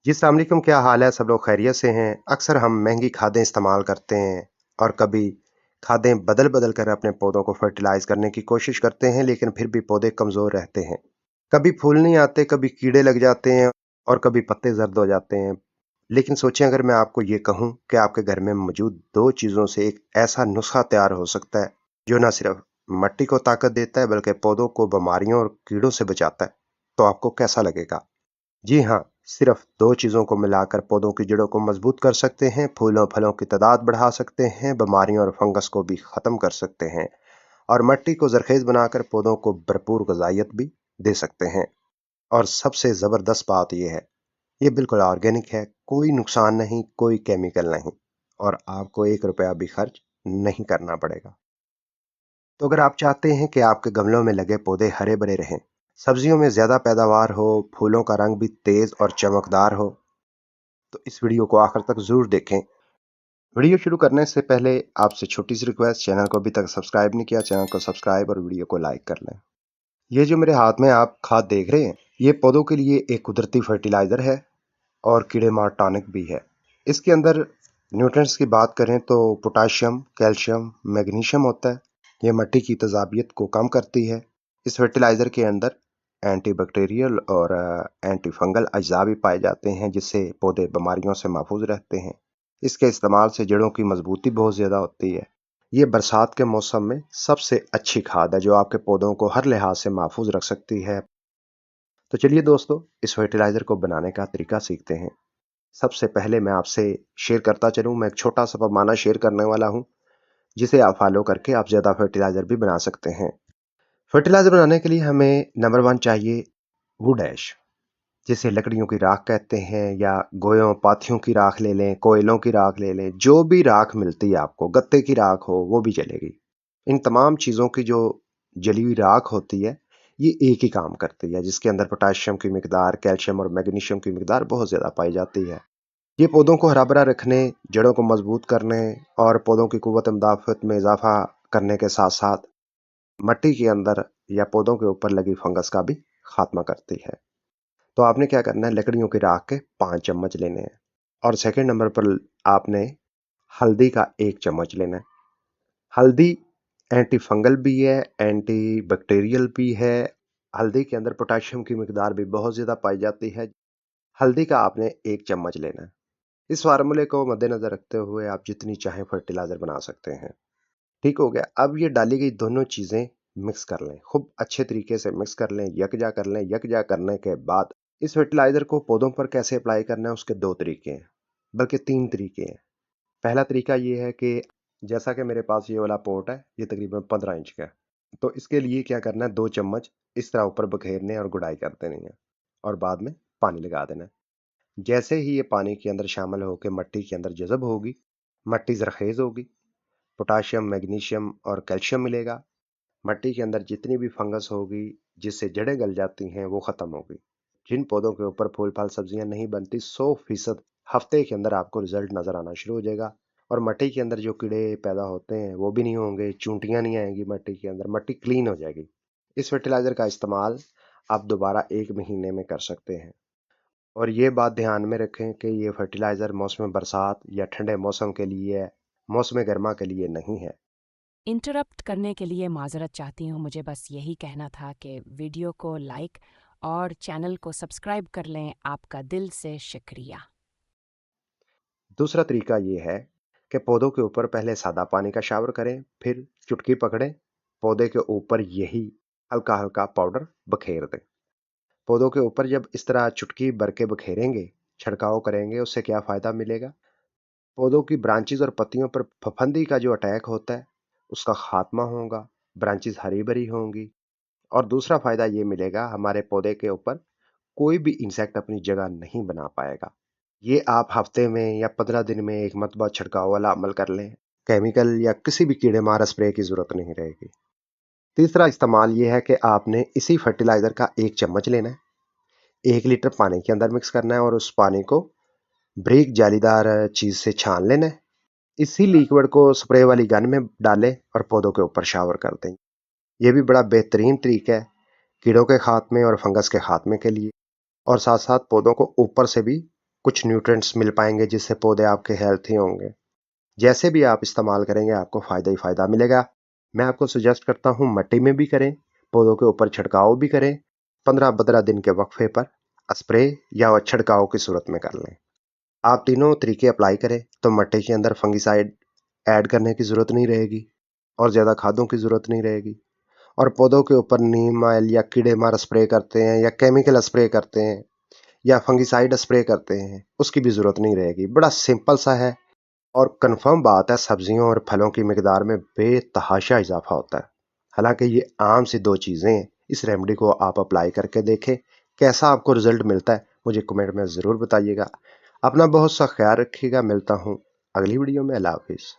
जी, अस्सलाम वालेकुम, क्या हाल है? सब लोग खैरियत से हैं? अक्सर हम महँगी खादें इस्तेमाल करते हैं और कभी खादें बदल-बदल कर अपने पौधों को फर्टिलाइज़ करने की कोशिश करते हैं, लेकिन फिर भी पौधे कमज़ोर रहते हैं। कभी फूल नहीं आते, कभी कीड़े लग जाते हैं और कभी पत्ते ज़र्द हो जाते हैं। लेकिन सोचें, अगर मैं आपको ये कहूँ कि आपके घर में मौजूद 2 चीज़ों से एक ऐसा नुस्ख़ा तैयार हो सकता है, जो ना सिर्फ़ मिट्टी को ताकत देता है, बल्कि पौधों को बीमारियों और कीड़ों से बचाता है, तो आपको कैसा लगेगा? जी हाँ, सिर्फ 2 चीज़ों को मिलाकर पौधों की जड़ों को मजबूत कर सकते हैं, फूलों-फलों की तादाद बढ़ा सकते हैं, बीमारियों और फंगस को भी ख़त्म कर सकते हैं और मिट्टी को ज़रख़ेज़ बनाकर पौधों को भरपूर ग़िज़ाइयत भी दे सकते हैं। और सबसे ज़बरदस्त बात ये है, ये बिल्कुल ऑर्गेनिक है, कोई नुकसान नहीं, कोई केमिकल नहीं और आपको 1 रुपया भी खर्च नहीं करना पड़ेगा। तो अगर आप चाहते हैं कि आपके गमलों में लगे पौधे हरे-भरे रहें, सब्जियों में ज़्यादा पैदावार हो, फूलों का रंग भी तेज़ और चमकदार हो, तो इस वीडियो को आखिर तक ज़रूर देखें। वीडियो शुरू करने से पहले आपसे छोटी सी रिक्वेस्ट, चैनल को अभी तक सब्सक्राइब नहीं किया, चैनल को सब्सक्राइब और वीडियो को लाइक कर लें। ये जो मेरे हाथ में आप खाद देख रहे हैं, ये पौधों के लिए एक कुदरती फर्टिलाइज़र है और कीड़े मार टॉनिक भी है। इसके अंदर न्यूट्रिएंट्स की बात करें तो पोटाशियम, कैल्शियम, मैग्नीशियम होता है। ये मिट्टी की तेज़ाबियत को कम करती है। इस फर्टिलाइज़र के अंदर एंटीबैक्टीरियल और एंटी फंगल अज्जा भी पाए जाते हैं, जिससे पौधे बीमारियों से महफूज रहते हैं। इसके इस्तेमाल से जड़ों की मजबूती बहुत ज़्यादा होती है। ये बरसात के मौसम में सबसे अच्छी खाद है, जो आपके पौधों को हर लिहाज से महफूज रख सकती है। तो चलिए दोस्तों, इस फर्टिलाइज़र को बनाने का तरीका सीखते हैं। सबसे पहले मैं आपसे शेयर करता चलूँ, मैं एक छोटा-सा पैमाना शेयर करने वाला हूँ, जिसे आप फ़ॉलो करके आप ज़्यादा फर्टिलाइज़र भी बना सकते हैं। फर्टिलाइज़र बनाने के लिए हमें नंबर 1 चाहिए वुड ऐश, जिसे लकड़ियों की राख कहते हैं, या गोयों, पाथियों की राख ले लें, कोयलों की राख ले लें, जो भी राख मिलती है आपको, गत्ते की राख हो वो भी चलेगी। इन तमाम चीज़ों की जो जली हुई राख होती है, ये एक ही काम करती है, जिसके अंदर पोटेशियम की मिकदार, कैल्शियम और मैग्नीशियम की मिकदार बहुत ज़्यादा पाई जाती है। ये पौधों को हरा-भरा रखने, जड़ों को मजबूत करने और पौधों की कुव्वत मुदाफ़त में इज़ाफ़ा करने के साथ-साथ मिट्टी के अंदर या पौधों के ऊपर लगी फंगस का भी खात्मा करती है। तो आपने क्या करना है, लकड़ियों की राख के 5 चम्मच लेने हैं और सेकंड नंबर पर आपने हल्दी का 1 चम्मच लेना है। हल्दी एंटी फंगल भी है, एंटी बैक्टीरियल भी है। हल्दी के अंदर पोटेशियम की मिकदार भी बहुत ज़्यादा पाई जाती है। हल्दी का आपने 1 चम्मच लेना है। इस फार्मूले को मद्देनज़र रखते हुए आप जितनी चाहें फर्टिलाइज़र बना सकते हैं। ठीक हो गया। अब ये डाली गई दोनों चीज़ें मिक्स कर लें, खूब अच्छे तरीके से मिक्स कर लें, यकजा कर लें। यकजा करने के बाद इस फर्टिलाइज़र को पौधों पर कैसे अप्लाई करना है, उसके 2 तरीके हैं, बल्कि 3 तरीके हैं। पहला तरीका ये है कि जैसा कि मेरे पास ये वाला पॉट है, ये तकरीबन 15 इंच का है। तो इसके लिए क्या करना है, 2 चम्मच इस तरह ऊपर बखेरने और गुड़ाई कर देनी है और बाद में पानी लगा देना है। जैसे ही ये पानी के अंदर शामिल होकर मिट्टी के अंदर जज़ब होगी, मिट्टी ज़रख़ेज़ होगी, पोटाशियम, मैग्नीशियम और कैल्शियम मिलेगा। मिट्टी के अंदर जितनी भी फंगस होगी, जिससे जड़ें गल जाती हैं, वो ख़त्म होगी। जिन पौधों के ऊपर फूल फल सब्जियां नहीं बनती, 100% हफ्ते के अंदर आपको रिजल्ट नज़र आना शुरू हो जाएगा और मिट्टी के अंदर जो कीड़े पैदा होते हैं वो भी नहीं होंगे, चूंटियां नहीं आएंगी मिट्टी के अंदर, मिट्टी क्लीन हो जाएगी। इस फर्टिलाइज़र का इस्तेमाल आप दोबारा 1 महीने में कर सकते हैं और ये बात ध्यान में रखें कि ये फर्टिलाइज़र मौसम बरसात या ठंडे मौसम के लिए है, मौसम गर्मा के लिए नहीं है। इंटरप्ट करने के लिए माज़रत चाहती हूँ। मुझे बस यही कहना था कि वीडियो को लाइक और चैनल को सब्सक्राइब कर लें। आपका दिल से शुक्रिया। दूसरा तरीका ये है कि पौधों के ऊपर पहले सादा पानी का शावर करें, फिर चुटकी पकड़ें, पौधे के ऊपर यही हल्का हल्का पाउडर बखेर दें। पौधों के ऊपर जब इस तरह चुटकी भर के बखेरेंगे, छिड़काव करेंगे, उससे क्या फ़ायदा मिलेगा, पौधों की ब्रांचेस और पत्तियों पर फफंदी का जो अटैक होता है, उसका खात्मा होगा, ब्रांचेस हरी भरी होंगी और दूसरा फ़ायदा ये मिलेगा, हमारे पौधे के ऊपर कोई भी इंसेक्ट अपनी जगह नहीं बना पाएगा। ये आप हफ्ते में या 15 दिन में एक मरतबा छिड़काव वाला अमल कर लें, केमिकल या किसी भी कीड़े मार स्प्रे की ज़रूरत नहीं रहेगी। तीसरा इस्तेमाल ये है कि आपने इसी फर्टिलाइज़र का 1 चम्मच लेना है, 1 लीटर पानी के अंदर मिक्स करना है और उस पानी को बारीक जालीदार चीज़ से छान लेना है। इसी लिक्विड को स्प्रे वाली गन में डालें और पौधों के ऊपर शावर कर दें। ये भी बड़ा बेहतरीन तरीका है कीड़ों के खात्मे और फंगस के खात्मे के लिए और साथ-साथ पौधों को ऊपर से भी कुछ न्यूट्रिएंट्स मिल पाएंगे जिससे पौधे आपके हेल्थी होंगे। जैसे भी आप इस्तेमाल करेंगे आपको फ़ायदा ही फ़ायदा मिलेगा। मैं आपको सजेस्ट करता हूँ मट्टी में भी करें, पौधों के ऊपर छिड़काव भी करें, 15-15 दिन के वक्फे पर स्प्रे या छिड़काव की सूरत में कर लें। आप तीनों तरीके अप्लाई करें तो मट्टी के अंदर फंगिसाइड ऐड करने की ज़रूरत नहीं रहेगी और ज़्यादा खादों की ज़रूरत नहीं रहेगी। और पौधों के ऊपर नीम ऑयल या कीड़े मार स्प्रे करते हैं या केमिकल स्प्रे करते हैं या फंगिसाइड स्प्रे करते हैं, उसकी भी ज़रूरत नहीं रहेगी। बड़ा सिंपल सा है और कंफर्म बात है, सब्जियों और फलों की मिकदार में बेतहाशा इजाफा होता है। हालांकि ये आम सी 2 चीज़ें हैं। इस रेमेडी को आप अप्लाई करके देखें, कैसा आपको रिजल्ट मिलता है मुझे कमेंट में ज़रूर बताइएगा। अपना बहुत सा ख्याल रखिएगा। मिलता हूँ अगली वीडियो में। अल्लाह हाफिज़।